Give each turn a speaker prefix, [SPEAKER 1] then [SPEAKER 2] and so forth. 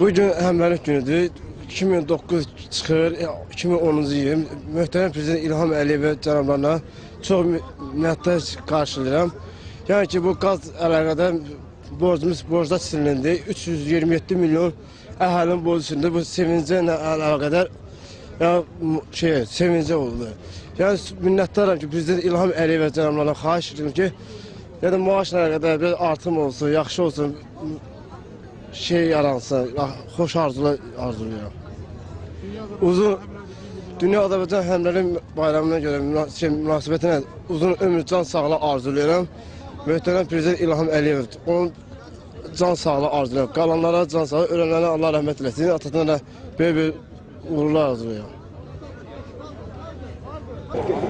[SPEAKER 1] Bugün həmrəylik günüdür. 2009 çıxır, 2010-cu il. Möhtərəm Prezident İlham Əliyev cənablarına çox minnətlər qarşılayıram. Yəni ki, bu qaz əlaqədar borclar silindi. 327 milyon əhalinin borcu silindi. Bu sevincə əlaqədar sevincə oldu. Yəni minnətdaram ki, Prezident İlham Əliyev cənablarına xahiş edirəm ki, ya da maaşla əlaqədar bir artım olsun, yaxşı olsun. Yaransın, xoş arzulayıram. Dünya Azərbaycan Həmrəylik bayramına görə münasibətinə uzun ömür, can sağlığı arzulayıram. Möhtərəm Prezident İlham Əliyev, onun can sağlığı arzulayıram. Qalanlara can sağlığı, ölənlərə Allah rəhmət eləsin, atasına da böyük uğurlar arzulayıram.